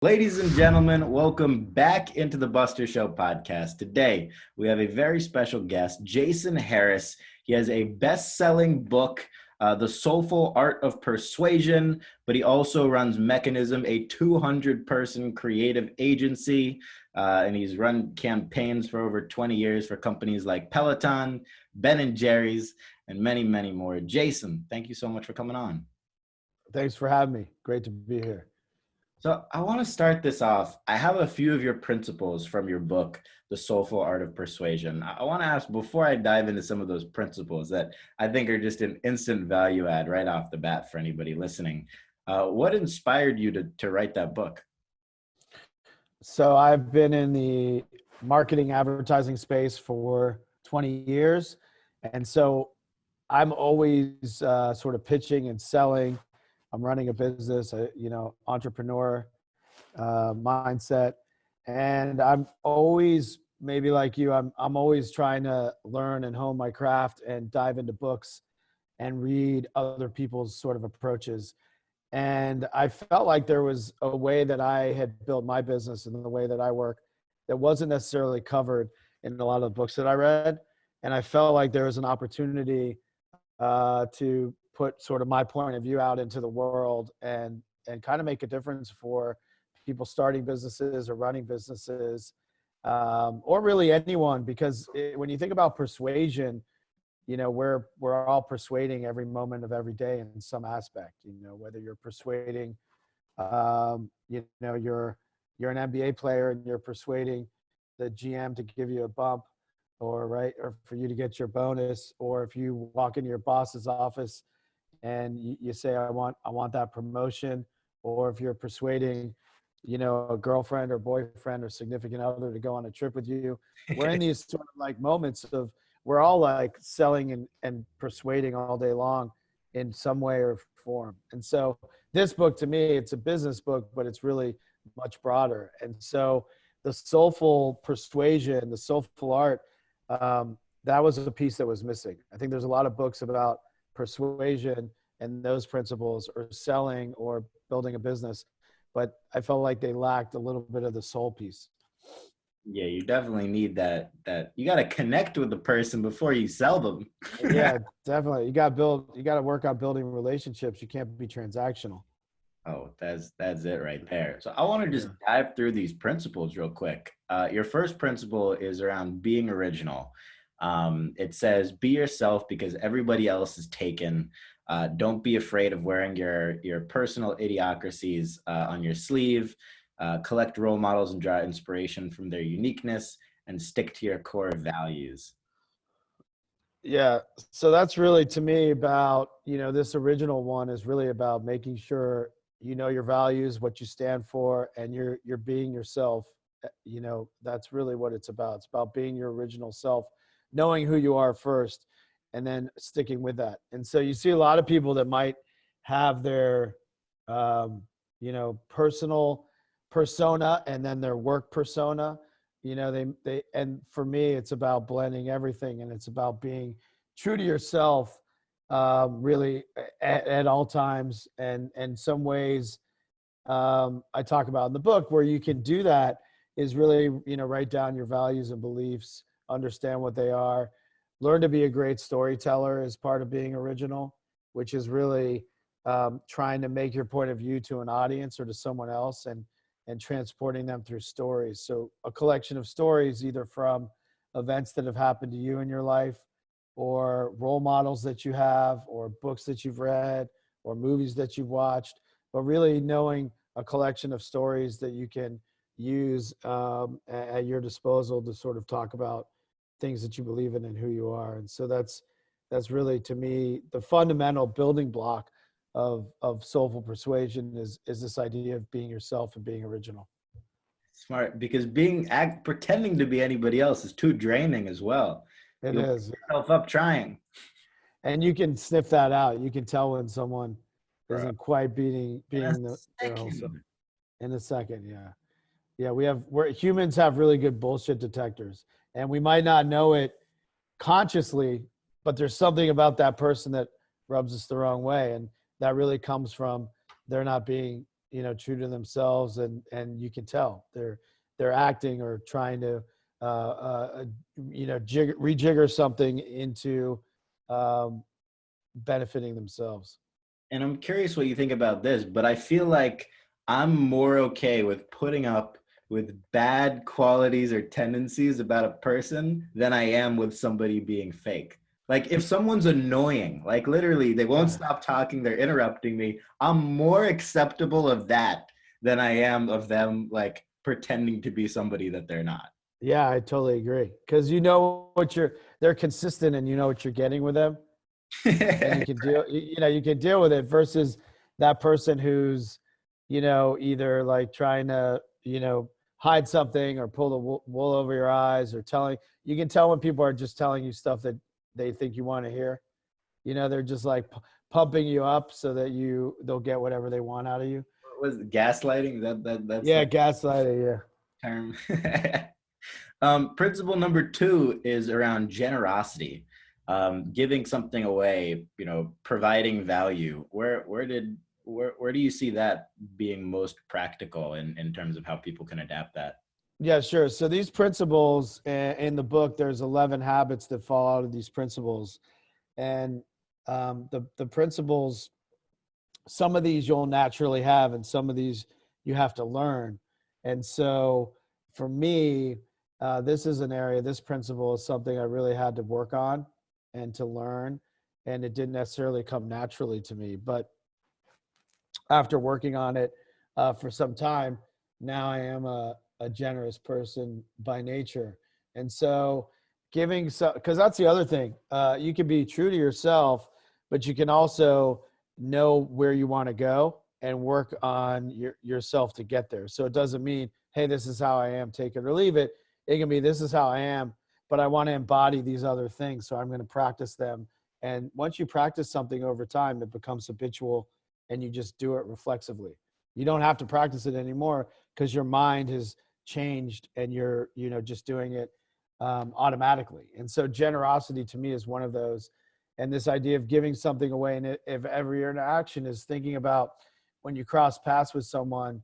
Ladies and gentlemen, welcome back into the Buster Show podcast. Today, we have a very special guest, Jason Harris. He has a best-selling book, The Soulful of Persuasion, but he also runs Mekanism, a 200-person creative agency, and he's run campaigns for over 20 years for companies like Peloton, Ben & Jerry's, and many, many more. Jason, thank you so much for coming on. Thanks for having me. Great to be here. So I want to start this off. I have a few of your principles from your book, The Soulful Art of Persuasion. I want to ask, before I dive into some of those principles that I think are just an instant value add right off the bat for anybody listening, what inspired you to write that book? So I've been in the marketing advertising space for 20 years. And so I'm always sort of pitching and selling. I'm running a business, entrepreneur mindset. And I'm always, maybe like you, I'm always trying to learn and hone my craft and dive into books and read other people's sort of approaches. And I felt like there was a way that I had built my business and the way that I work that wasn't necessarily covered in a lot of the books that I read. And I felt like there was an opportunity to put sort of my point of view out into the world and kind of make a difference for people starting businesses or running businesses, or really anyone, because when you think about persuasion, we're all persuading every moment of every day in some aspect, whether you're persuading, you're an NBA player and you're persuading the GM to give you a bump or for you to get your bonus, or if you walk into your boss's office and you say, I want that promotion, or if you're persuading, a girlfriend or boyfriend or significant other to go on a trip with you. We're in these sort of like moments of, we're all like selling and persuading all day long in some way or form. And so this book, to me, it's a business book, but it's really much broader. And so the soulful persuasion, the soulful art, that was a piece that was missing. I think there's a lot of books about persuasion and those principles, or selling or building a business, but I felt like they lacked a little bit of the soul piece. Yeah, you definitely need that you got to connect with the person before you sell them. Yeah, definitely. You got to work on building relationships. You can't be transactional. Oh, that's it right there. So I want to just dive through these principles real quick. Your first principle is around being original. It says, be yourself because everybody else is taken. Don't be afraid of wearing your personal idiocracies on your sleeve. Collect role models and draw inspiration from their uniqueness, and stick to your core values. Yeah. So that's really, to me, about, this original one is really about making sure you know your values, what you stand for, and you're being yourself. That's really what it's about. It's about being your original self, knowing who you are first, and then sticking with that. And so you see a lot of people that might have their, personal persona and then their work persona. And for me, it's about blending everything, and it's about being true to yourself, really at all times. And some ways I talk about in the book where you can do that is really, write down your values and beliefs, understand what they are, learn to be a great storyteller as part of being original, which is really trying to make your point of view to an audience or to someone else, and transporting them through stories. So a collection of stories, either from events that have happened to you in your life, or role models that you have, or books that you've read, or movies that you've watched, but really knowing a collection of stories that you can use at your disposal to sort of talk about things that you believe in and who you are. And so that's really, to me, the fundamental building block of soulful persuasion is this idea of being yourself and being original. Smart, because pretending to be anybody else is too draining as well. It You'll is. put yourself up trying. And you can sniff that out. You can tell when someone isn't quite being their whole self. In a second, yeah. Yeah, humans have really good bullshit detectors, and we might not know it consciously, but there's something about that person that rubs us the wrong way. And that really comes from they're not being true to themselves, and you can tell they're acting or trying to rejigger something into um, benefiting themselves. And I'm curious what you think about this, but I feel like I'm more okay with putting up with bad qualities or tendencies about a person than I am with somebody being fake. Like if someone's annoying, like literally they won't Yeah. stop talking, they're interrupting me, I'm more acceptable of that than I am of them like pretending to be somebody that they're not. Yeah, I totally agree. Because they're consistent, and you know what you're getting with them, and you can deal, you can deal with it versus that person who's, either like trying to, hide something or pull the wool over your eyes, or you can tell when people are just telling you stuff that they think you want to hear. They're just like pumping you up so that they'll get whatever they want out of you. What was it, gaslighting? That's Yeah, the gaslighting. Yeah. term. Principle number two is around generosity, giving something away, providing value. Where do you see that being most practical in terms of how people can adapt that? Yeah, sure. So these principles in the book, there's 11 habits that fall out of these principles. And the principles, some of these you'll naturally have, and some of these you have to learn. And so for me, this principle is something I really had to work on and to learn. And it didn't necessarily come naturally to me. But after working on it for some time, now I am a generous person by nature. And so because that's the other thing, you can be true to yourself, but you can also know where you want to go and work on yourself to get there. So it doesn't mean, hey, this is how I am, take it or leave it. It can be, this is how I am, but I want to embody these other things. So I'm going to practice them. And once you practice something over time, it becomes habitual, and you just do it reflexively. You don't have to practice it anymore because your mind has changed, and you're just doing it automatically. And so generosity to me is one of those. And this idea of giving something away, and if every interaction is thinking about when you cross paths with someone,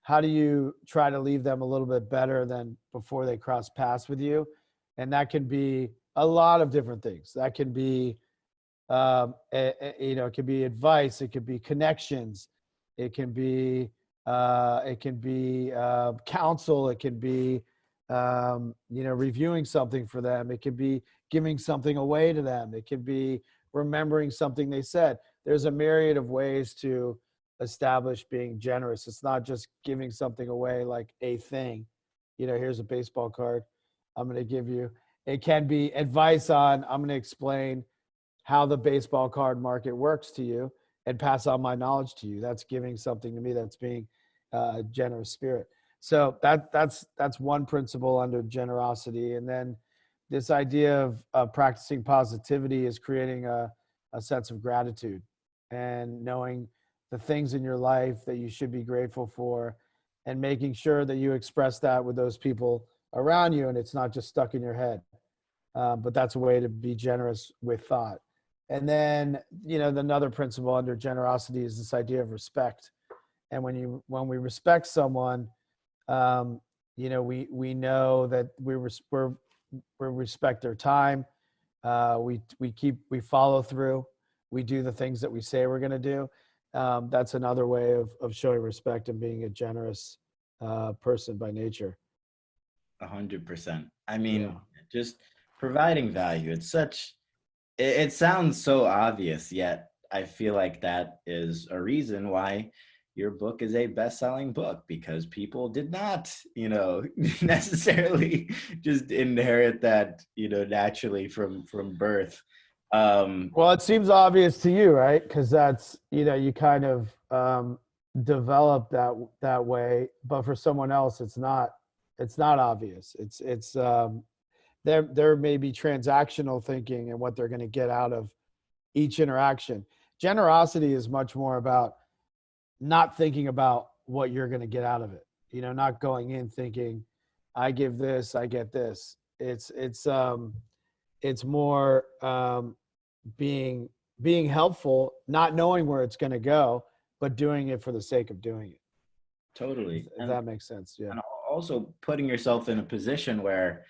how do you try to leave them a little bit better than before they cross paths with you? And that can be a lot of different things. That can be it could be advice, it could be connections, it can be counsel, it can be reviewing something for them, it could be giving something away to them, it could be remembering something they said. There's a myriad of ways to establish being generous. It's not just giving something away like a thing. Here's a baseball card, I'm going to give you. It can be advice on, I'm going to explain how the baseball card market works to you and pass on my knowledge to you. That's giving something to me. That's being a generous spirit. So that's one principle under generosity. And then this idea of practicing positivity is creating a sense of gratitude and knowing the things in your life that you should be grateful for, and making sure that you express that with those people around you, and it's not just stuck in your head. But that's a way to be generous with thought. And then, another principle under generosity is this idea of respect. And when we respect someone, we know that we respect their time. We follow through. We do the things that we say we're going to do. That's another way of showing respect and being a generous person by nature. 100%. I mean, Yeah. just providing value. It sounds so obvious, yet I feel like that is a reason why your book is a best-selling book, because people did not, necessarily just inherit that, naturally from birth. Well, it seems obvious to you, right? Because that's, you kind of develop that way, but for someone else, it's not. It's not obvious. It's there may be transactional thinking and what they're going to get out of each interaction. Generosity is much more about not thinking about what you're going to get out of it. Not going in thinking, I give this, I get this. It's more being helpful, not knowing where it's going to go, but doing it for the sake of doing it. Totally. If that makes sense. Yeah. And also putting yourself in a position where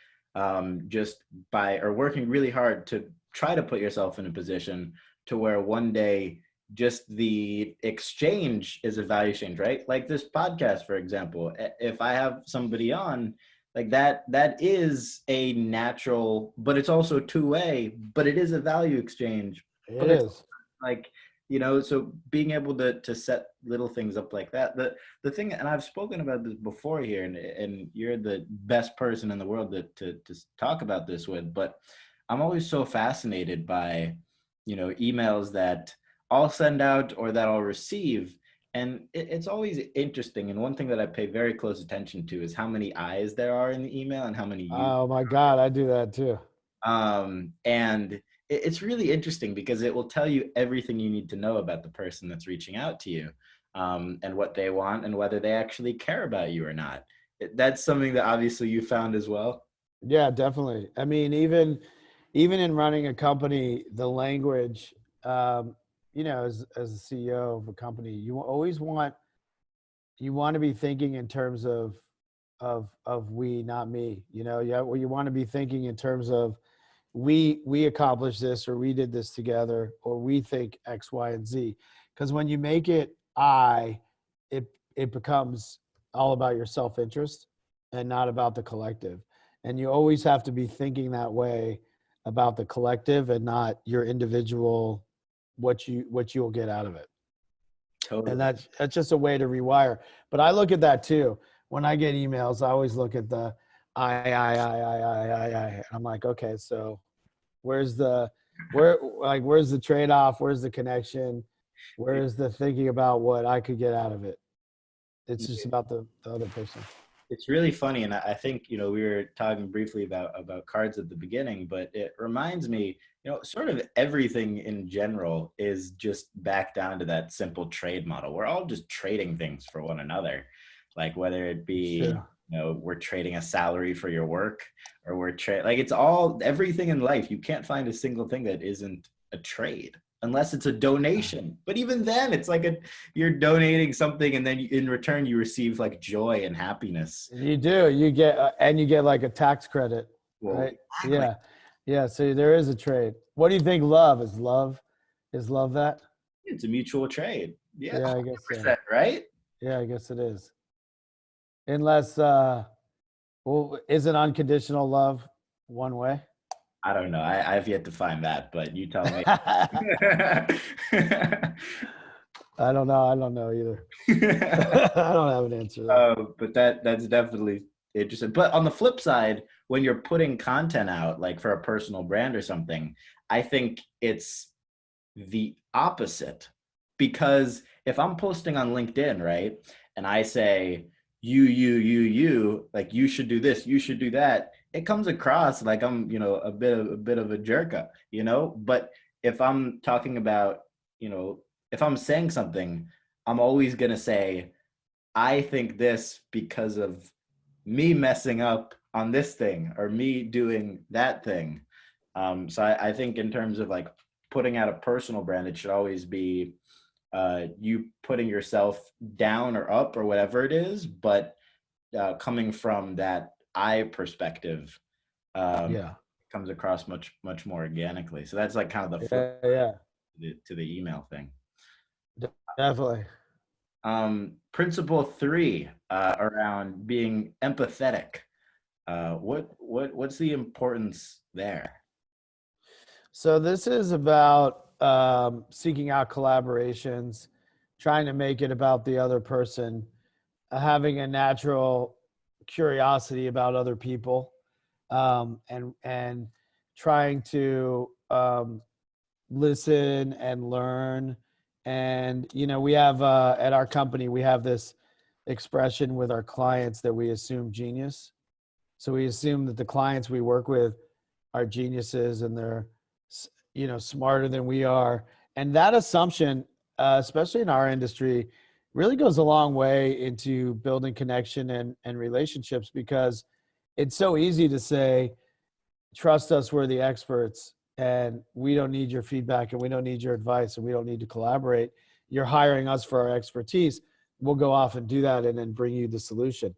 just by or working really hard to try to put yourself in a position to where one day just the exchange is a value exchange, right? Like this podcast, for example. If I have somebody on like that is a natural, but it's also two-way, but it is a value exchange. It But it's is. like, so being able to set little things up like that. The thing, and I've spoken about this before here, and you're the best person in the world to talk about this with, but I'm always so fascinated by, emails that I'll send out or that I'll receive. And it's always interesting. And one thing that I pay very close attention to is how many I's there are in the email and how many U's. Oh my God, I do that too. And it's really interesting because it will tell you everything you need to know about the person that's reaching out to you, and what they want and whether they actually care about you or not. That's something that obviously you found as well. Yeah, definitely. I mean, even in running a company, the language, as a CEO of a company, you want to be thinking in terms of we, not me. You want to be thinking in terms of we accomplished this, or we did this together, or we think X, Y, and Z. Because when you make it it becomes all about your self-interest and not about the collective. And you always have to be thinking that way about the collective and not your individual, what you'll get out of it. Totally. And that's just a way to rewire. But I look at that too. When I get emails, I always look at the I. I'm like, okay, so where's the trade-off? Where's the connection? Where's the thinking about what I could get out of it? It's just about the other person. It's really funny, and I think we were talking briefly about cards at the beginning, but it reminds me, sort of everything in general is just back down to that simple trade model. We're all just trading things for one another, like whether it be we're trading a salary for your work, or like it's all everything in life. You can't find a single thing that isn't a trade unless it's a donation. But even then, it's like you're donating something, and then in return you receive like joy and happiness. You do. You get like a tax credit, Well, right? exactly. Yeah. So there is a trade. What do you think? Is love that? It's a mutual trade. Yeah, Yeah, I guess so. 100%, right? Yeah, I guess it is. Unless, isn't unconditional love one way? I don't know. I've yet to find that, but you tell me. I don't know. I don't know either. I don't have an answer there. But that's definitely interesting. But on the flip side, when you're putting content out, like for a personal brand or something, I think it's the opposite. Because if I'm posting on LinkedIn, right, and I say, you, like you should do this, you should do that, it comes across like I'm, a bit of a jerka, But if I'm talking about, if I'm saying something, I'm always gonna say, I think this because of me messing up on this thing or me doing that thing. So I think in terms of like putting out a personal brand, it should always be you putting yourself down or up or whatever it is, but coming from that I perspective, Yeah. comes across much, much more organically. So that's like kind of the flip Yeah. to the email thing. Definitely. Principle 3, around being empathetic. What's the importance there? So this is about seeking out collaborations, trying to make it about the other person, having a natural curiosity about other people, and trying to listen and learn. And we have at our company we have this expression with our clients that we assume genius. So we assume that the clients we work with are geniuses and they're smarter than we are. And that assumption, especially in our industry, really goes a long way into building connection and relationships, because it's so easy to say, trust us, we're the experts, and we don't need your feedback, and we don't need your advice, and we don't need to collaborate. You're hiring us for our expertise. we'll go off and do that and then bring you the solution.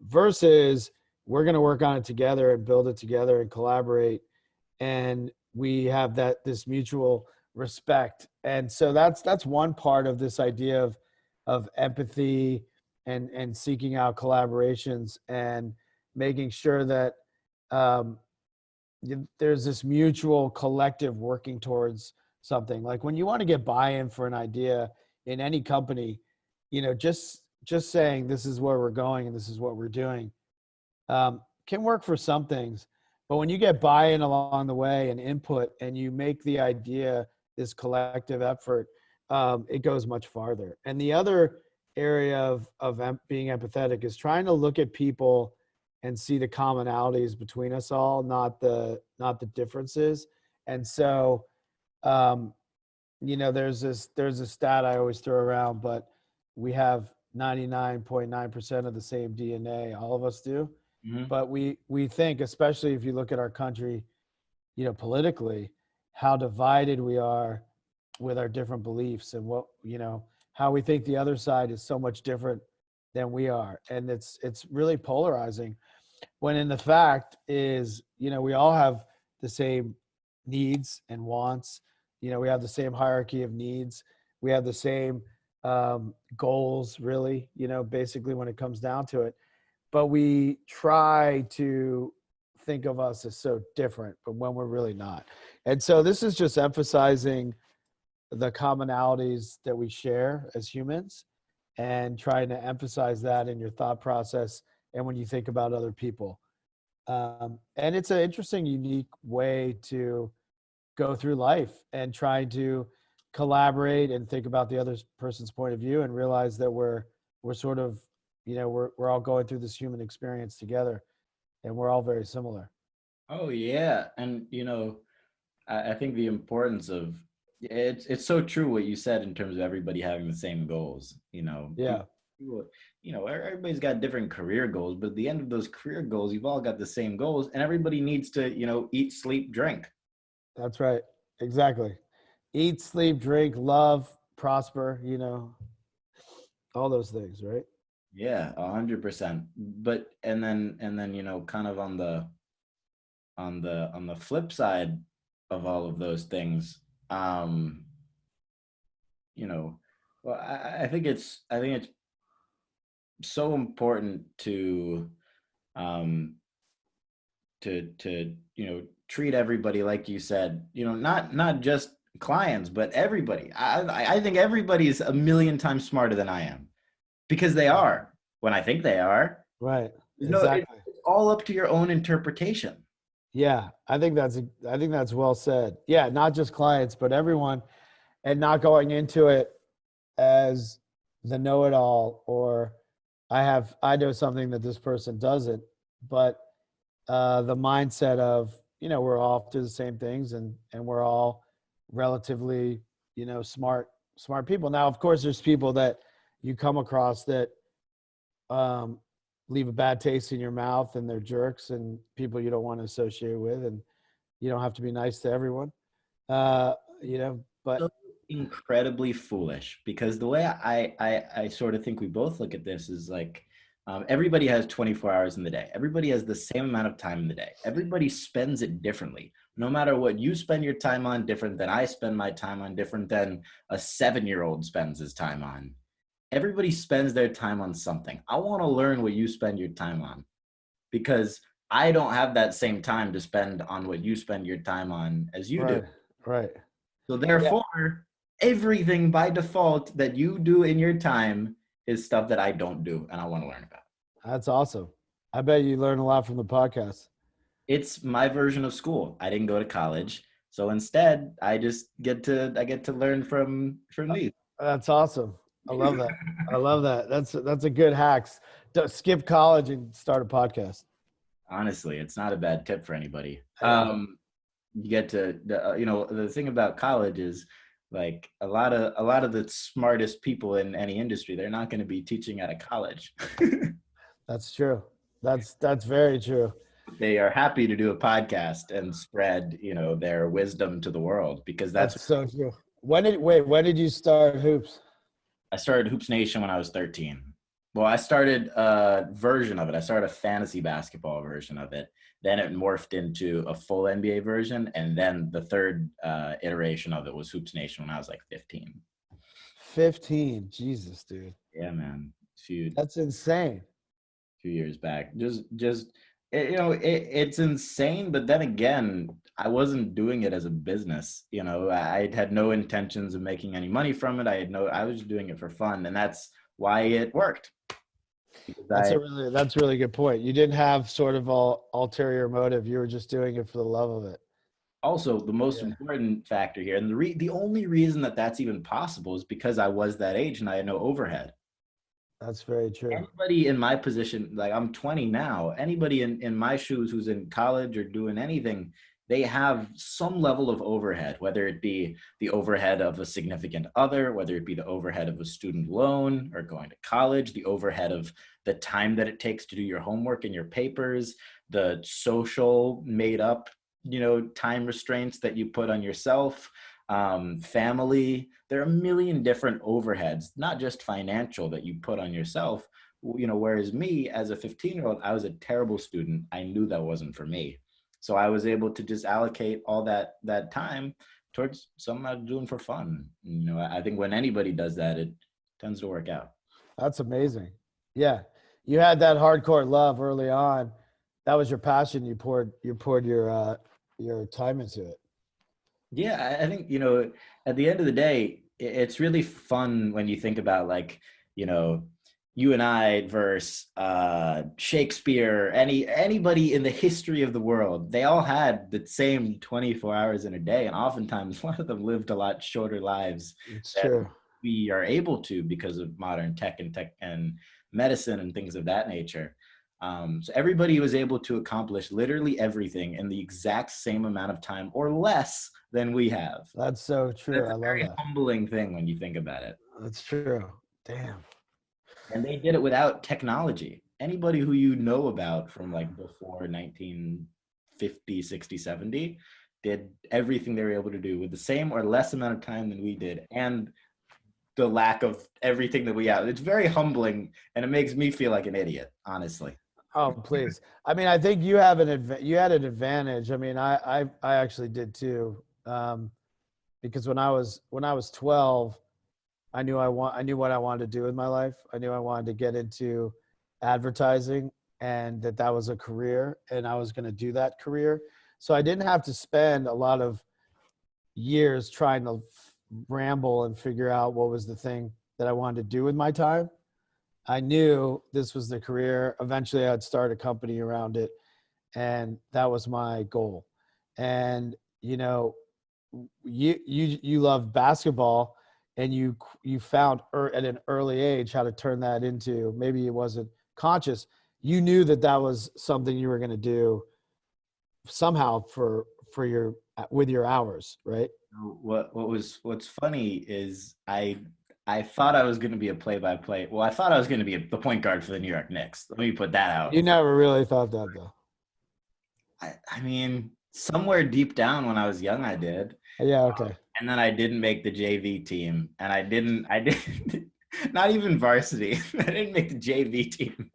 Versus we're going to work on it together and build it together and collaborate. And we have this mutual respect. And so that's one part of this idea of empathy and seeking out collaborations and making sure that there's this mutual collective working towards something. Like when you want to get buy-in for an idea in any company, just saying this is where we're going and this is what we're doing can work for some things. But when you get buy-in along the way and input and you make the idea this collective effort, it goes much farther. And the other area of being empathetic is trying to look at people and see the commonalities between us all, not the differences. And so, there's a stat I always throw around, but we have 99.9% of the same DNA. All of us do. Mm-hmm. But we think, especially if you look at our country, politically, how divided we are with our different beliefs and how we think the other side is so much different than we are. And it's really polarizing, when in the fact is, we all have the same needs and wants. We have the same hierarchy of needs. We have the same goals, really, basically when it comes down to it. But we try to think of us as so different, but when we're really not. And so this is just emphasizing the commonalities that we share as humans and trying to emphasize that in your thought process and when you think about other people. And it's an interesting, unique way to go through life and trying to collaborate and think about the other person's point of view and realize that we're sort of, we're all going through this human experience together and we're all very similar. Oh yeah. And I think the importance of it's so true what you said in terms of everybody having the same goals. Yeah, People, everybody's got different career goals, but at the end of those career goals, you've all got the same goals, and everybody needs to, eat, sleep, drink. that's right. Exactly. Eat, sleep, drink, love, prosper, all those things, right? Yeah, 100%. But and then kind of on the flip side of all of those things, well, I think it's so important to treat everybody like you said, not just clients, but everybody. I think everybody is a million times smarter than I am, because they are, when I think they are. Right. It's Exactly. all up to your own interpretation. Yeah, I think that's well said. Yeah, not just clients, but everyone, and not going into it as the know-it-all, or I know something that this person doesn't, but the mindset of, we're all up to the same things and we're all relatively, smart people. Now, of course, there's people that you come across that leave a bad taste in your mouth, and they're jerks and people you don't want to associate with, and you don't have to be nice to everyone. But So incredibly foolish, because the way I sort of think we both look at this is like, everybody has 24 hours in the day. Everybody has the same amount of time in the day. Everybody spends it differently. No matter what you spend your time on, different than I spend my time on, different than a 7-year-old spends his time on. Everybody spends their time on something. I want to learn what you spend your time on, because I don't have that same time to spend on what you spend your time on as you do. right, right. So Yeah, therefore, everything by default that you do in your time is stuff that I don't do and I want to learn about. that's awesome. I bet you learn a lot from the podcast. It's my version of school. I didn't go to college. So instead, I get to learn from these. That's awesome. I love that. I love that. That's a good hacks. Skip college and start a podcast. Honestly, it's not a bad tip for anybody. Yeah, You get to the thing about college is, like, a lot of the smartest people in any industry, they're not going to be teaching at a college. that's true. That's very true. They are happy to do a podcast and spread their wisdom to the world, because that's That's so true. When did you start hoops? I started Hoops Nation when I was 13. Well, I started a version of it. I started a fantasy basketball version of it. Then it morphed into a full NBA version, and then the third iteration of it was Hoops Nation when I was like 15. 15. Jesus, dude. Yeah, man. Few That's insane. few years back. It's insane. But then again, I wasn't doing it as a business. I had no intentions of making any money from it. I was doing it for fun, and that's why it worked. Because That's a really good point. You didn't have sort of ulterior motive. You were just doing it for the love of it. also the most Yeah, important factor here, and the only reason that that's even possible is because I was that age and I had no overhead. that's very true. Anybody in my position, like I'm 20 now, anybody in my shoes who's in college or doing anything, they have some level of overhead, whether it be the overhead of a significant other, whether it be the overhead of a student loan or going to college, the overhead of the time that it takes to do your homework and your papers, the social made up, time restraints that you put on yourself, family. There are a million different overheads, not just financial, that you put on yourself. Whereas me as a 15-year-old, I was a terrible student. I knew that wasn't for me. So I was able to just allocate all that time towards something I was doing for fun. I think when anybody does that, it tends to work out. That's amazing. Yeah. You had that hardcore love early on. That was your passion. You poured your time into it. Yeah, I think, at the end of the day, it's really fun when you think about like, you know, you and I versus Shakespeare, anybody in the history of the world, they all had the same 24 hours in a day. And oftentimes one of them lived a lot shorter lives It's than true. we are able to because of modern tech and medicine and things of that nature. So everybody was able to accomplish literally everything in the exact same amount of time or less than we have. That's so true. That's I a love very that. humbling thing when you think about it. That's true. Damn. And they did it without technology. Anybody who you know about from like before 1950, 60, 70 did everything they were able to do with the same or less amount of time than we did. And the lack of everything that we have. It's very humbling and it makes me feel like an idiot, honestly. Oh, please. I mean, I think you had an advantage. I mean, I actually did too. Because when I was 12, I knew what I wanted to do with my life. I knew I wanted to get into advertising and that was a career and I was going to do that career. So I didn't have to spend a lot of years trying to ramble and figure out what was the thing that I wanted to do with my time. I knew this was the career. Eventually I'd start a company around it and that was my goal. And you love basketball and you found at an early age how to turn that into, maybe it wasn't conscious, you knew that was something you were going to do somehow for your with your hours, right? What's funny is I thought I was going to be a play-by-play. Well, I thought I was going to be the point guard for the New York Knicks. Let me put that out. You never really thought that though. I mean, somewhere deep down when I was young, I did. Yeah, okay. And then I didn't make the JV team. And I didn't, not even varsity. I didn't make the JV team.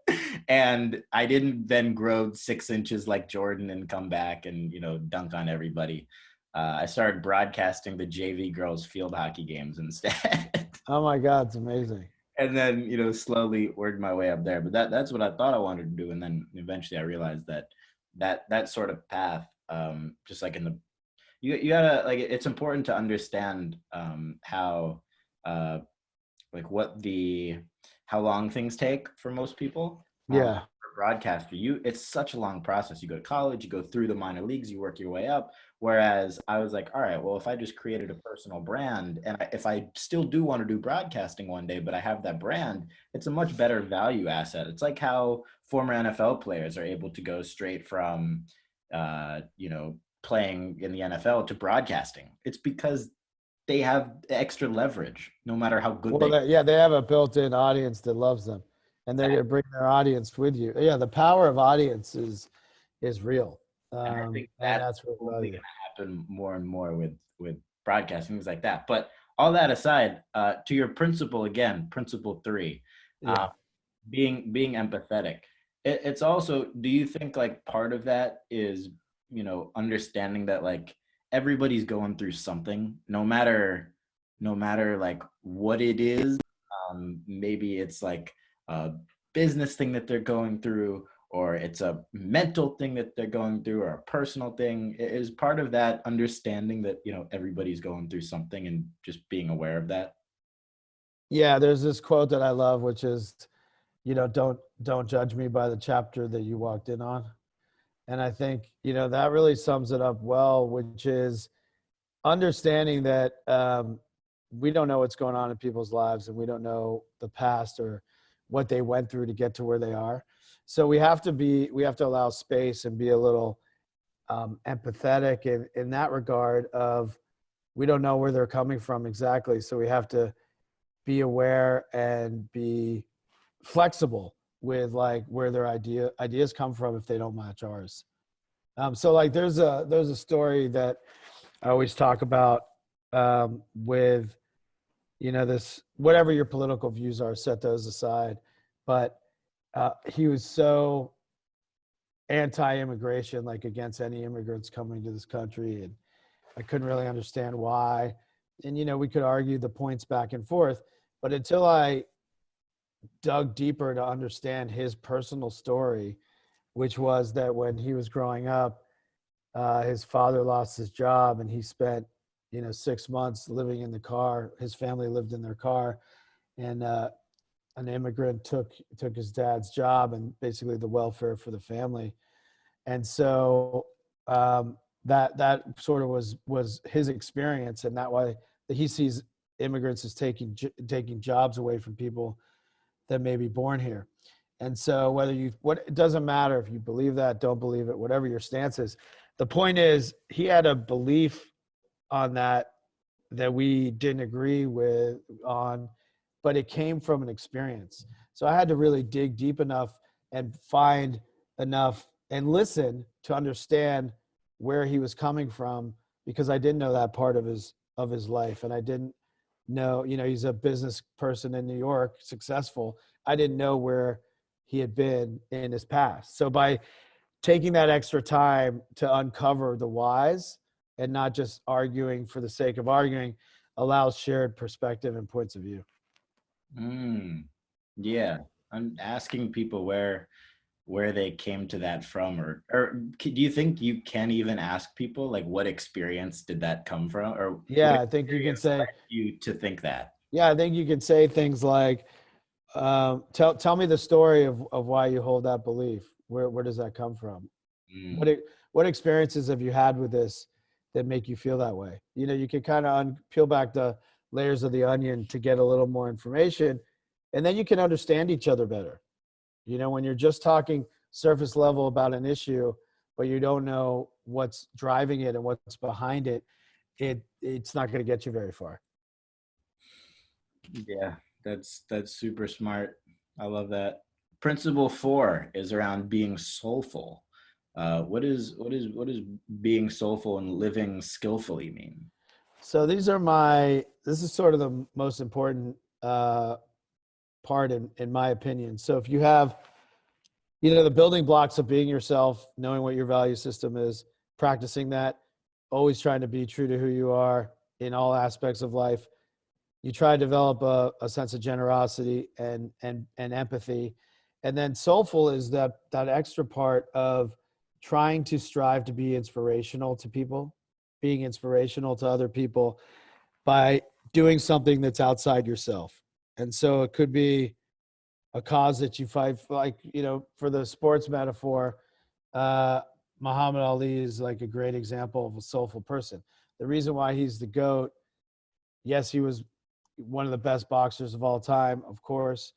And I didn't then grow 6 inches like Jordan and come back and, dunk on everybody. I started broadcasting the JV girls field hockey games instead. Oh my God, it's amazing. And then, slowly worked my way up there. But that's what I thought I wanted to do. And then eventually I realized that sort of path, just like in the, you gotta, like, it's important to understand how like how long things take for most people. Yeah. For broadcaster, it's such a long process. You go to college, you go through the minor leagues, you work your way up. Whereas I was like, all right, well, if I just created a personal brand, and if I still do want to do broadcasting one day, but I have that brand, it's a much better value asset. It's like how former NFL players are able to go straight from, playing in the NFL to broadcasting. It's because they have extra leverage, no matter how good Well, they have a built-in audience that loves them, and they're going to bring their audience with you. Yeah, the power of audience is real, And I think and that's that's what only going to happen more and more with broadcasting, things like that. But all that aside, to your principle again, principle three, uh, Yeah. being empathetic. It's also, do you think like part of that is, understanding that like everybody's going through something, no matter like what it is. Maybe it's like a business thing that they're going through, or it's a mental thing that they're going through, or a personal thing. Is part of that understanding that everybody's going through something and just being aware of that. Yeah, there's this quote that I love, which is, don't judge me by the chapter that you walked in on. And I think, that really sums it up well, which is understanding that we don't know what's going on in people's lives, and we don't know the past or what they went through to get to where they are. So we have to allow space and be a little empathetic in that regard of, we don't know where they're coming from exactly. So we have to be aware and be flexible with like where their ideas come from if they don't match ours. So like there's a story that I always talk about with, this, whatever your political views are, set those aside. But he was so anti-immigration, like against any immigrants coming to this country, and I couldn't really understand why. And we could argue the points back and forth, but until I dug deeper to understand his personal story, which was that when he was growing up, his father lost his job, and he spent 6 months living in the car. His family lived in their car, and an immigrant took his dad's job and basically the welfare for the family. And so that sort of was his experience, and that why he sees immigrants as taking jobs away from people that may be born here. And so it doesn't matter if you believe that, don't believe it, whatever your stance is. The point is, he had a belief on that we didn't agree with on, but it came from an experience. So I had to really dig deep enough and find enough and listen to understand where he was coming from, because I didn't know that part of his life. And I didn't know, he's a business person in New York, successful. I didn't know where he had been in his past. So by taking that extra time to uncover the whys and not just arguing for the sake of arguing, allows shared perspective and points of view. Mm, yeah, I'm asking people where they came to that from, or do you think you can even ask people like what experience did that come from, or what Yeah, I think you can experience say, led you to think that? yeah, I think you can say things like, tell me the story of why you hold that belief. Where does that come from? What Mm, what experiences have you had with this that make you feel that way? You can kind of peel back the layers of the onion to get a little more information, and then you can understand each other better. When you're just talking surface level about an issue, but you don't know what's driving it and what's behind it, it's not going to get you very far. yeah, that's super smart. I love that. Principle four is around being soulful. What is being soulful and living skillfully mean? So this is sort of the most important part in my opinion. So if you have, the building blocks of being yourself, knowing what your value system is, practicing that, always trying to be true to who you are in all aspects of life. You try to develop a sense of generosity and empathy. And then soulful is that extra part of trying to strive to be inspirational to people, being inspirational to other people by doing something that's outside yourself. And so it could be a cause that you fight for, like, for the sports metaphor, uh, Muhammad Ali is like a great example of a soulful person. The reason why he's the GOAT, yes, he was one of the best boxers of all time, of course,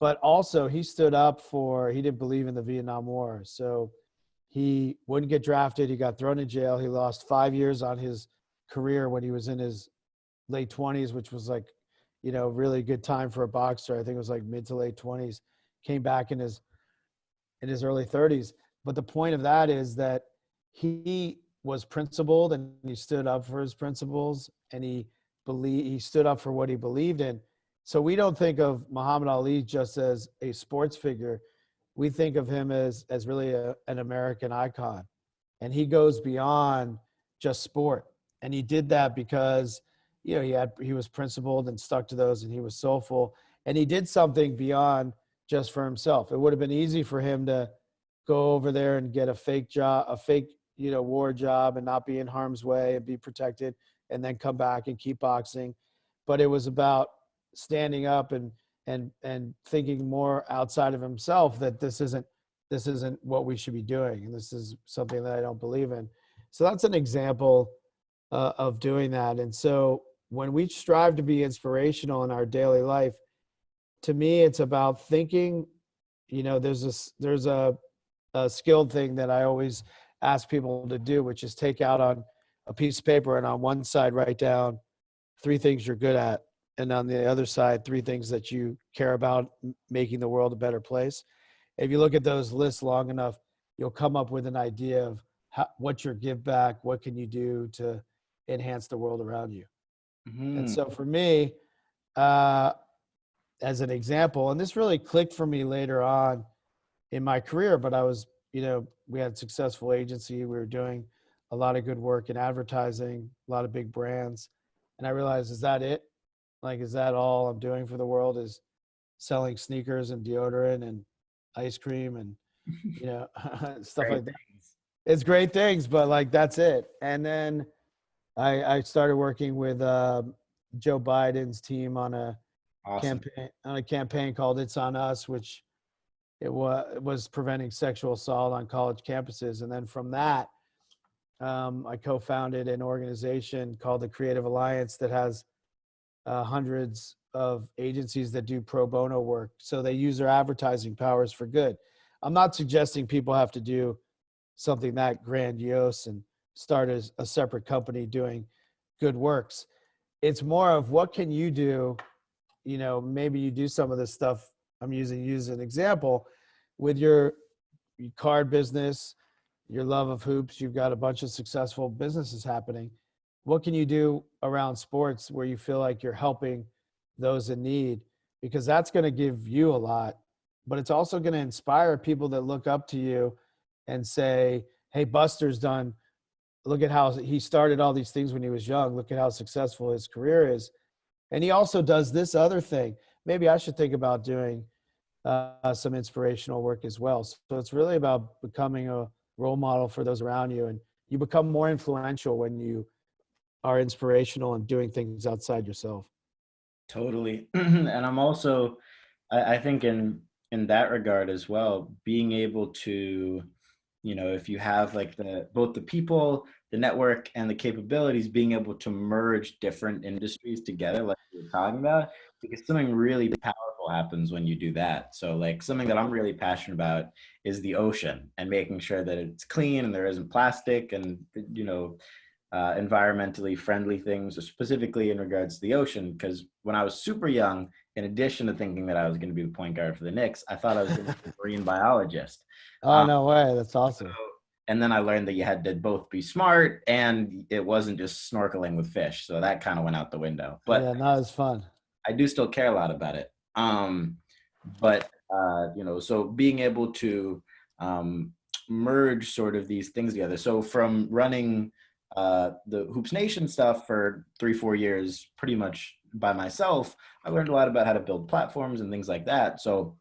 but also he stood up he didn't believe in the Vietnam War. So he wouldn't get drafted. He got thrown in jail. He lost 5 years on his career when he was in his late 20s, which was like, really good time for a boxer. I think it was like mid to late 20s. Came back in his early 30s. But the point of that is that he was principled, and he stood up for his principles, and he he stood up for what he believed in. So we don't think of Muhammad Ali just as a sports figure. We think of him as really an American icon. And he goes beyond just sport. And he did that because, he was principled and stuck to those, and he was soulful. And he did something beyond just for himself. It would have been easy for him to go over there and get a fake job, a fake, war job, and not be in harm's way and be protected, and then come back and keep boxing. But it was about standing up and thinking more outside of himself, that this isn't what we should be doing, and this is something that I don't believe in. So that's an example of doing that. And so when we strive to be inspirational in our daily life, to me, it's about thinking. There's a skilled thing that I always ask people to do, which is take out on a piece of paper, and on one side write down 3 things you're good at, and on the other side 3 things that you care about making the world a better place. If you look at those lists long enough, you'll come up with an idea of what's your give back, what can you do to enhance the world around you. And so for me, as an example, and this really clicked for me later on in my career, but I was, we had a successful agency. We were doing a lot of good work in advertising, a lot of big brands. And I realized, is that it? Like, is that all I'm doing for the world, is selling sneakers and deodorant and ice cream and, stuff Great like that? things. It's great things, but like, that's it. And then I started working with Joe Biden's team on a Awesome. campaign called "It's on Us," which it was preventing sexual assault on college campuses. And then from that, I co-founded an organization called the Creative Alliance that has hundreds of agencies that do pro bono work. So they use their advertising powers for good. I'm not suggesting people have to do something that grandiose and start as a separate company doing good works. It's more of, what can you do? Maybe you do some of this stuff I'm using you as an example with your card business, your love of hoops. You've got a bunch of successful businesses happening. What can you do around sports where you feel like you're helping those in need? Because that's going to give you a lot, but it's also going to inspire people that look up to you and say, hey, Buster's done, look at how he started all these things when he was young. Look at how successful his career is. And he also does this other thing. Maybe I should think about doing some inspirational work as well. So it's really about becoming a role model for those around you. And you become more influential when you are inspirational and doing things outside yourself. Totally. And I'm also, I think in that regard as well, being able to, if you have like both the people, the network, and the capabilities, being able to merge different industries together, like we were talking about, because something really powerful happens when you do that. So like something that I'm really passionate about is the ocean, and making sure that it's clean and there isn't plastic, and environmentally friendly things, specifically in regards to the ocean. Because when I was super young, in addition to thinking that I was going to be the point guard for the Knicks, I thought I was going to be a marine biologist. Oh, Um, no way. That's awesome. and then I learned that you had to both be smart, and it wasn't just snorkeling with fish. So that kind of went out the window. But Yeah, not as fun. I do still care a lot about it. But so being able to um, merge sort of these things together. So from running the Hoops Nation stuff for 3-4 years, pretty much by myself, I learned a lot about how to build platforms and things like that. So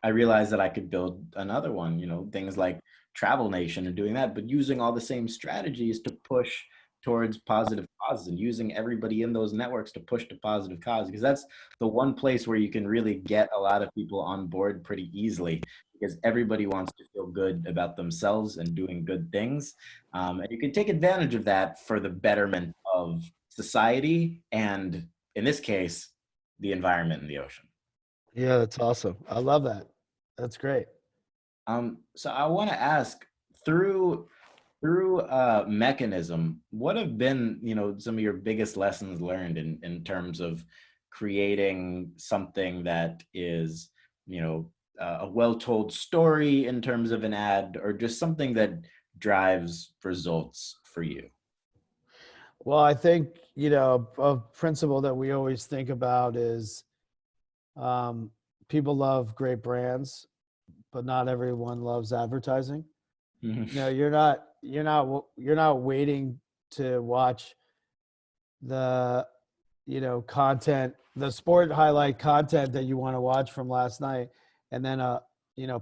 I realized that I could build another one, things like Travel Nation and doing that, but using all the same strategies to push towards positive causes, and using everybody in those networks to push to positive cause, because that's the one place where you can really get a lot of people on board pretty easily, because everybody wants to feel good about themselves and doing good things. And you can take advantage of that for the betterment of society, and in this case, the environment and the ocean. Yeah, that's awesome. I love that. That's great. So I want to ask, through Mechanism, what have been, some of your biggest lessons learned in terms of creating something that is, a well-told story in terms of an ad, or just something that drives results for you? Well, I think, a principle that we always think about is um, people love great brands, but not everyone loves advertising. Mhm. You're not waiting to watch the, content, the sport highlight content that you want to watch from last night. And then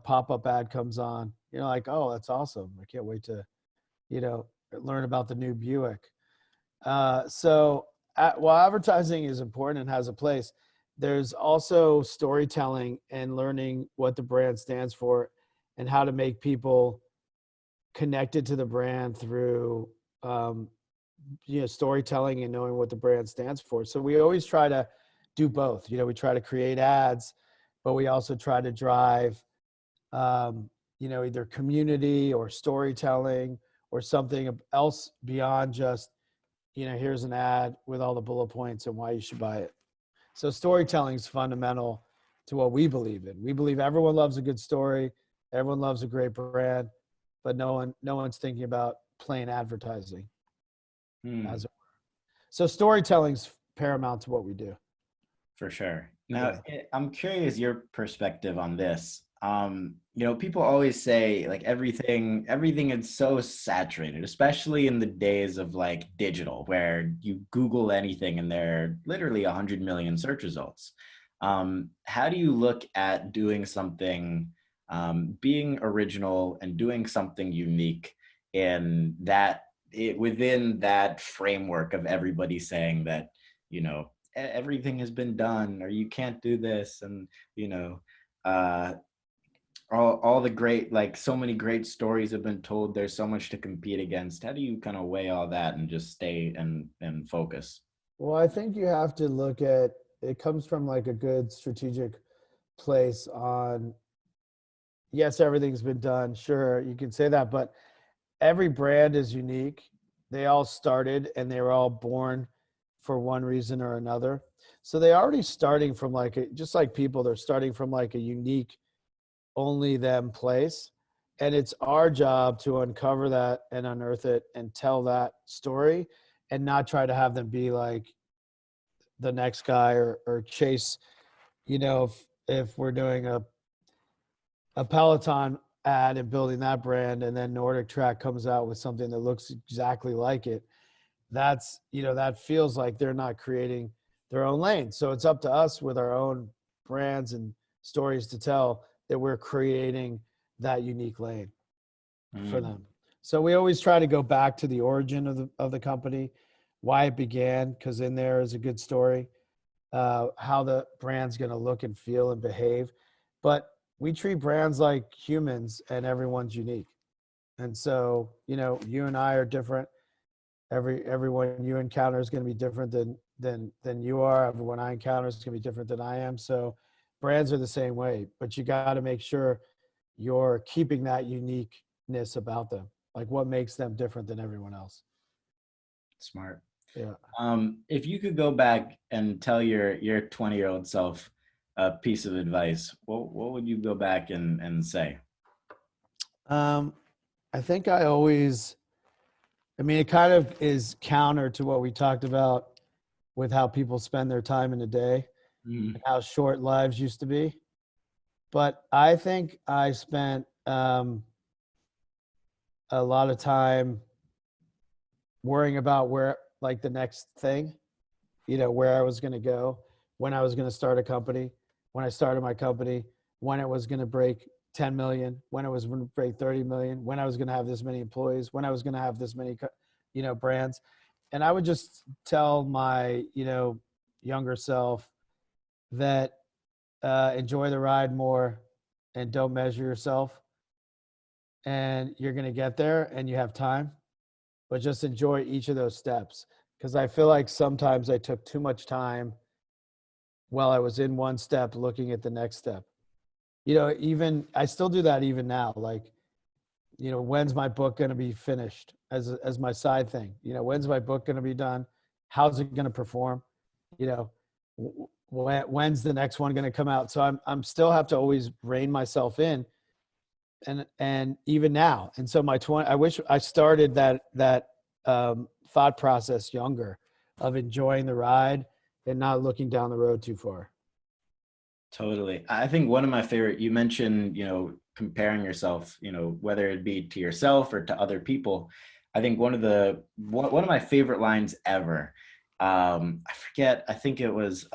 pop-up ad comes on. You're like, oh, that's awesome. I can't wait to, learn about the new Buick. While advertising is important and has a place, there's also storytelling and learning what the brand stands for and how to make people connected to the brand through um, storytelling and knowing what the brand stands for. So we always try to do both. We try to create ads, but we also try to drive either community or storytelling or something else beyond just here's an ad with all the bullet points and why you should buy it. So storytelling is fundamental to what we believe in. We believe everyone loves a good story, everyone loves a great brand, but no one's thinking about plain advertising Hmm. as it were. So storytelling's paramount to what we do. For sure. Now, Yeah. I'm curious your perspective on this. People always say like everything is so saturated, especially in the days of like digital, where you Google anything and there are literally 100 million search results. How do you look at doing something, being original and doing something unique in within that framework of everybody saying that, everything has been done or you can't do this, and you know uh all the great, like, so many great stories have been told, there's so much to compete against. How do you kind of weigh all that and just stay and focus? Well, I think you have to look at it comes from like a good strategic place on yes, everything's been done. Sure, you can say that, but every brand is unique. They all started and they were all born for one reason or another. So they already starting from like just like people, they're starting from like a unique only them place. And it's our job to uncover that and unearth it and tell that story and not try to have them be like the next guy or chase, if we're doing a Peloton ad and building that brand and then Nordic Track comes out with something that looks exactly like it, that feels like they're not creating their own lane. So it's up to us with our own brands and stories to tell that we're creating that unique lane for Mm. them. So we always try to go back to the origin of the company, why it began, because in there is a good story, how the brand's going to look and feel and behave. But we treat brands like humans and everyone's unique. And so, you and I are different. Everyone you encounter is going to be different than you are. Everyone I encounter is going to be different than I am. So brands are the same way, but you got to make sure you're keeping that uniqueness about them. Like what makes them different than everyone else. Smart. Yeah. If you could go back and tell your 20-year-old self a piece of advice, what would you go back and say? Um, I think it kind of is counter to what we talked about with how people spend their time in a day Mm. and how short lives used to be. But I think I spent a lot of time worrying about where, like the next thing, where I was going to go, when I was going to start a company, when I started my company, when it was going to break 10 million, when it was going to break 30 million, when I was going to have this many employees, when I was going to have this many, brands. And I would just tell my, younger self that enjoy the ride more and don't measure yourself. And you're going to get there and you have time, but just enjoy each of those steps. Because I feel like sometimes I took too much time while I was in one step looking at the next step. Even I still do that even now. Like, when's my book going to be finished as my side thing? When's my book going to be done? How's it going to perform? You know, when's the next one going to come out? So I'm still have to always rein myself in, and even now. And so my 20, I wish I started that thought process younger, of enjoying the ride and not looking down the road too far. Totally. I think one of my favorite, you mentioned, comparing yourself, whether it be to yourself or to other people. I think one of my favorite lines ever, I forget, I think it was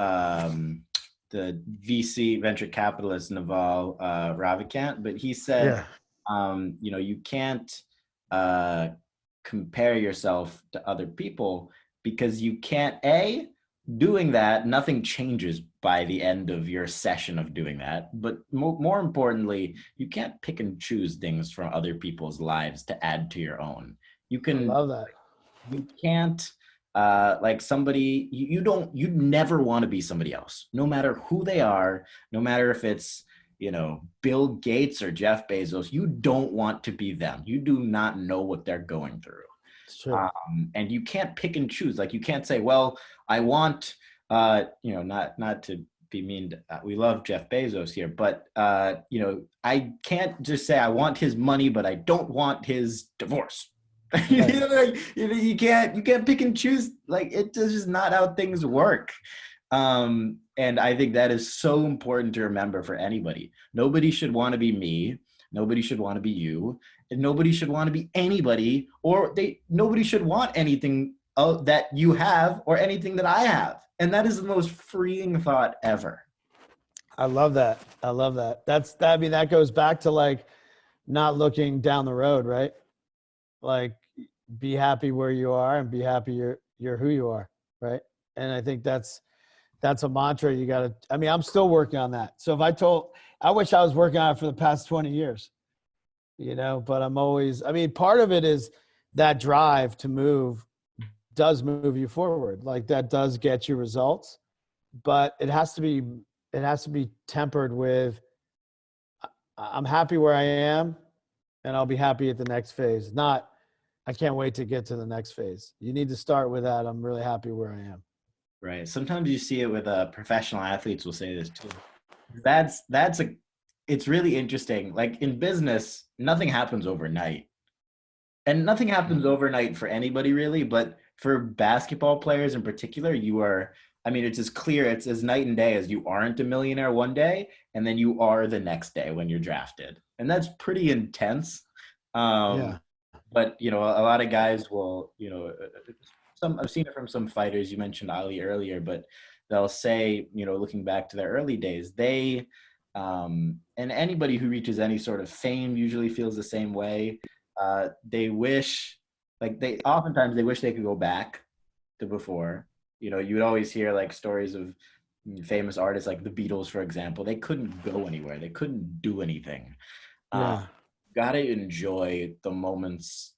the VC venture capitalist Naval Ravikant, but he said, Yeah. you can't uh, compare yourself to other people because you can't, doing that, nothing changes by the end of your session of doing that. But more importantly, you can't pick and choose things from other people's lives to add to your own. You I can, love that. you can't, like somebody, you never want to be somebody else, no matter who they are, no matter if it's, Bill Gates or Jeff Bezos, you don't want to be them. You do not know what they're going through. It's true. And you can't pick and choose. Like you can't say, well, I want, not to be mean. We love Jeff Bezos here, but I can't just say I want his money, but I don't want his divorce. Right. You can't pick and choose. Like it's just not how things work. And I think that is so important to remember for anybody. Nobody should want to be me. Nobody should want to be you. And nobody should want to be anybody, or nobody should want anything that you have or anything that I have. And that is the most freeing thought ever. I love that. I love that. I mean, that goes back to like not looking down the road, right? Like be happy where you are and be happy you're who you are, right? And I think that's a mantra you got to, I mean, I'm still working on that. So I wish I was working on it for the past 20 years, but I mean, part of it is that drive to move does move you forward. Like that does get you results, but it has to be tempered with, I'm happy where I am and I'll be happy at the next phase. Not, I can't wait to get to the next phase. You need to start with that. I'm really happy where I am. Right. Sometimes you see it with professional athletes will say this too. It's really interesting. Like in business, nothing happens overnight. And nothing happens overnight for anybody really, but for basketball players in particular, it's as clear, it's as night and day as you aren't a millionaire one day, and then you are the next day when you're drafted. And that's pretty intense. Yeah. But, a lot of guys will, I've seen it from some fighters. You mentioned Ali earlier, but they'll say, looking back to their early days, and anybody who reaches any sort of fame usually feels the same way. They wish, oftentimes they wish they could go back to before. You would always hear like stories of famous artists like the Beatles, for example. They couldn't go anywhere. They couldn't do anything. Yeah. Got to enjoy the moments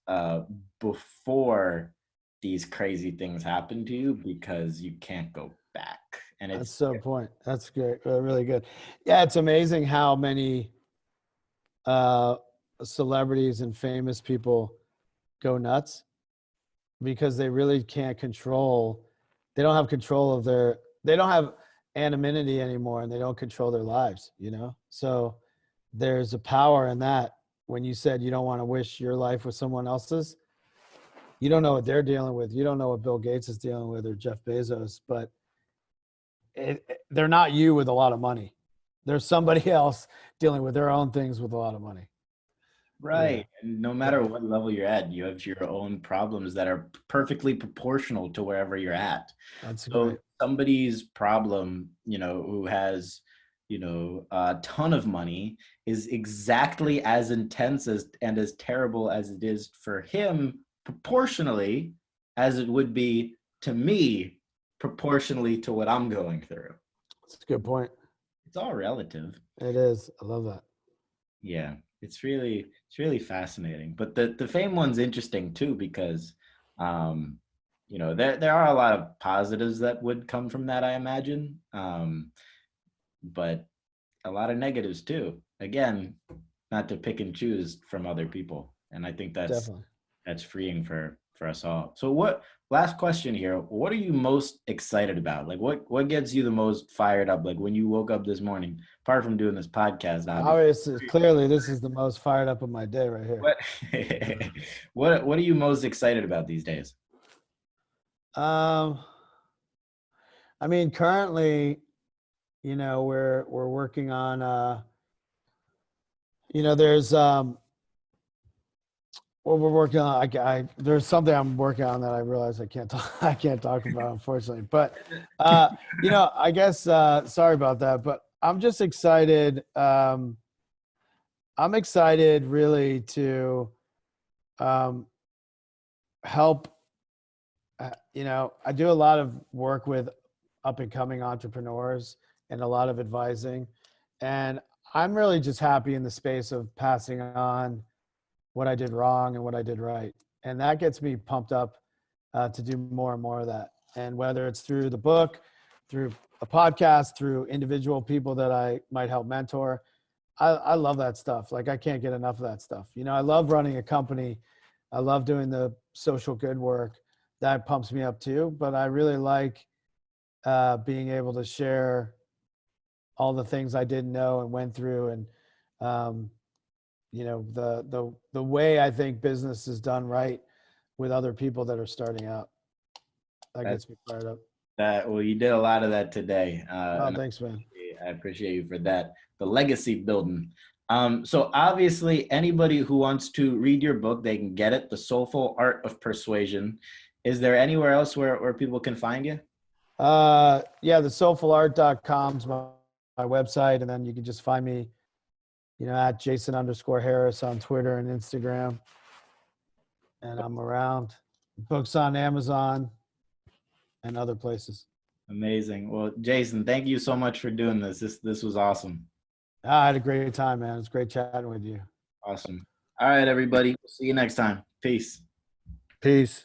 before these crazy things happen to you because you can't go back. And That's so point. That's great. Really good. Yeah. It's amazing how many celebrities and famous people go nuts because they really can't control. They don't have control of they don't have anonymity anymore and they don't control their lives, So there's a power in that. When you said you don't want to wish your life with someone else's, you don't know what they're dealing with. You don't know what Bill Gates is dealing with or Jeff Bezos, but they're not you with a lot of money. There's somebody else dealing with their own things with a lot of money. right. And no matter what level you're at, you have your own problems that are perfectly proportional to wherever you're at. That's So great. somebody's problem, who has, a ton of money is exactly as intense and as terrible as it is for him proportionally as it would be to me proportionally to what I'm going through. That's a good point. It's all relative. It is. I love that. Yeah, it's really fascinating. But the fame one's interesting too because there are a lot of positives that would come from that, I imagine. But a lot of negatives too. Again, not to pick and choose from other people. And I think that's Definitely. freeing for for us all. So last question here, what are you most excited about? Like what gets you the most fired up? Like when you woke up this morning, apart from doing this podcast, obviously. Obviously, clearly, this is the most fired up of my day right here. What what are you most excited about these days? Um, I mean, currently, we're working on, there's what we're working on. There's something I'm working on that I realize I can't talk, I can't talk about, unfortunately. But I guess sorry about that. But I'm just excited. I'm excited really to um, help. I do a lot of work with up and coming entrepreneurs and a lot of advising, and I'm really just happy in the space of passing on what I did wrong and what I did right. And that gets me pumped up to do more and more of that. And whether it's through the book, through a podcast, through individual people that I might help mentor, I love that stuff. Like I can't get enough of that stuff. I love running a company. I love doing the social good work. That pumps me up too. But I really like being able to share all the things I didn't know and went through, and the way I think business is done right with other people that are starting out. That gets me fired up. Well, you did a lot of that today. Oh, thanks, man. I appreciate you for that. The legacy building. So obviously, anybody who wants to read your book, they can get it. The Soulful Art of Persuasion. Is there anywhere else where people can find you? Yeah, the soulfulart.com is my website, and then you can just find me, at Jason_Harris on Twitter and Instagram. And I'm around. Books on Amazon and other places. Amazing. Well, Jason, thank you so much for doing this. This was awesome. I had a great time, man. It's great chatting with you. Awesome. All right, everybody. See you next time. Peace. Peace.